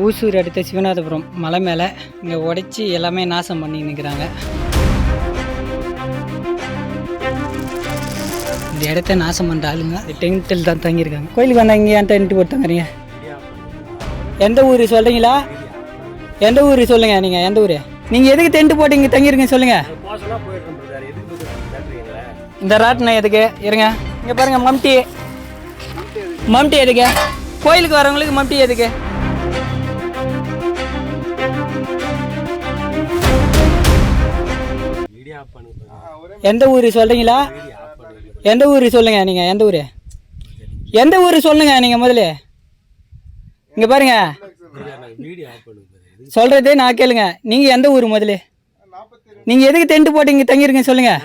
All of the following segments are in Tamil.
ஊசூர் அடுத்த சிவநாதபுரம் மலை மேலே இங்கே உடைச்சி எல்லாமே நாசம் பண்ணி நிற்கிறாங்க. இந்த இடத்த நாசம் பண்ணுற ஆளுங்க டென்ட்டில் தான் தங்கியிருக்காங்க. கோயிலுக்கு வந்தால் இங்கே ஏன் டென்ட்டு போட்டு தங்குறீங்க? எந்த ஊர் சொல்கிறீங்களா? எந்த ஊர் சொல்லுங்கள். நீங்கள் எந்த ஊர்? நீங்கள் எதுக்கு டென்ட்டு போட்டு இங்கே தங்கியிருக்கீங்க சொல்லுங்கள். இந்த ராட்டினம் எதுக்கு? இருங்க இங்கே பாருங்கள். மம்டி எதுக்கு? கோயிலுக்கு வரவங்களுக்கு மம்டி எதுக்கு? எந்த ஊர் சொல்கிறீங்களா? எந்த ஊர் சொல்லுங்கள். நீங்கள் எந்த ஊர்? எந்த ஊர் சொல்லுங்கள் நீங்கள் முதல்ல. இங்கே பாருங்க சொல்கிறதே நான் கேளுங்க. நீங்கள் எந்த ஊர் முதல்ல? நீங்கள் எதுக்கு டென்ட் போட்டு இங்கே தங்கியிருக்கீங்க சொல்லுங்கள்.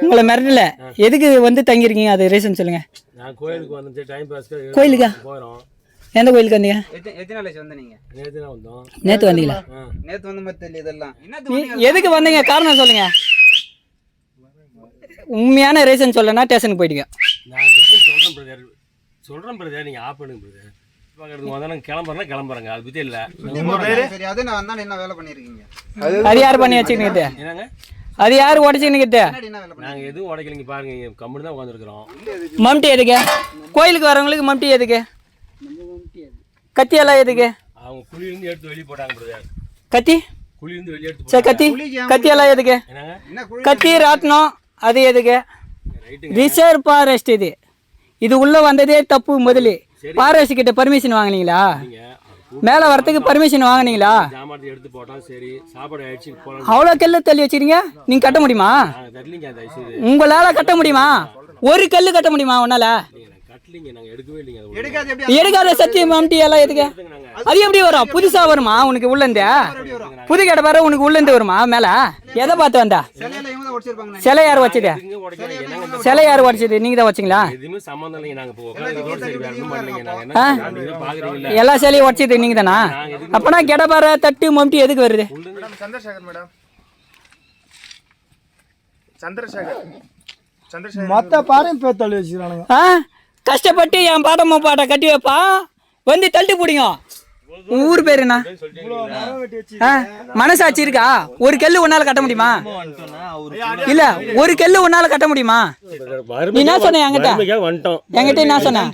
உங்களை மிரட்டல. எதுக்கு வந்து தங்கியிருக்கீங்க அது ரீசன் சொல்லுங்கள். கோயிலுக்கா? எந்த கோயிலுக்கு வந்தீங்க? நேற்று வந்தீங்களா? எதுக்கு வந்தீங்க காரணம் சொல்லுங்க. உண்மையான ரீசன் சொல்லனா ஸ்டேஷனுக்கு போயிடுங்க. அது யார் பண்ணி வச்சுக்கிட்டு? அது யார் உடச்சுக்கிட்டு? மம்டி எதுக்கு? கோயிலுக்கு வரவங்களுக்கு மம்டி எதுக்கு? கத்தி எல்லாம் எதுக்கு? கத்தி கத்தி எல்லாம் எதுக்கு? கத்தி ராட்டணும் அது எதுக்கு? ரிசர்வ் ஃபாரஸ்ட் இது உள்ள வந்ததே தப்பு. முதல்ல ஃபாரஸ்ட் கிட்ட பர்மிஷன் வாங்கினீங்களா? மேலே வரத்துக்கு பர்மிஷன் வாங்கினீங்களா? அவ்வளோ கல்லு தள்ளி வச்சுக்கிறீங்க. நீங்கள் கட்ட முடியுமா? உங்களால் கட்ட முடியுமா? ஒரு கல்லு கட்ட முடியுமா உன்னால? எடுக்காத சத்தியம் மம்டி எல்லாம் எதுக்கு? அது எப்படி வரும்? புதுசா வருமா உனக்கு உள்ளேருந்து? புது கடை பாரு உனக்கு உள்ளேருந்து வருமா? மேல எதை பார்த்து வந்தா? சிலை யார் வச்சது? சிலை யார் உடைச்சது? நீங்க தான் வச்சிங்களா? எல்லா சிலையும் உடைச்சது நீங்க தானா? அப்பனா கடை பாரு தட்டு மம்டி எதுக்கு வருது? மொத்த பாடம் பேர் தள்ளி வச்சுக்கிறானுங்க. கஷ்டப்பட்டு என் பாட்டை கட்டி வைப்பா வந்து தள்ளி பிடிங்க. ஊர் பேர் என்ன? மனசாட்சி இருக்கா? ஒரு கல்லு உன்னால கட்ட முடியுமா? இல்ல ஒரு கல்லு உன்னால கட்ட முடியுமா? நீ என்ன சொன்ன என்கிட்ட என்ன சொன்ன?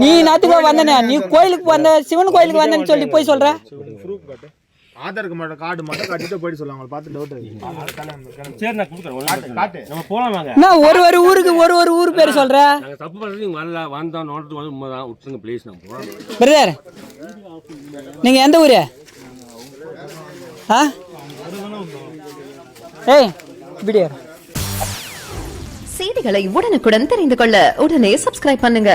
நீ நாத்துக்கோ வந்தனே, நீ கோயிலுக்கு வந்த சிவன் கோயிலுக்கு வந்தேன்னு சொல்லி போய் சொல்ற. ஆதார் கார்டு மட்டும் கட்டிட்டு போயிட்டு சொல்லுவாங்க. பார்த்து டவுட் சரி நான் கொடுக்குறேன். காட்டு நம்ம போலாம் வாங்க. நான் ஒரு ஊருக்கு ஒரு ஊர் பேர் சொல்ற. நாங்க தப்பு பண்றது நீங்க வரல வந்தா நோட்டு வந்து உண்மைதான் விட்டுருங்க ப்ளீஸ். நான் போறேன் பிரதர். நீங்க எந்த ஊரு? ஏய் வீடியோ செய்திகளை உடனுக்குடன் தெரிந்து கொள்ள உடனே சப்ஸ்கிரைப் பண்ணுங்க.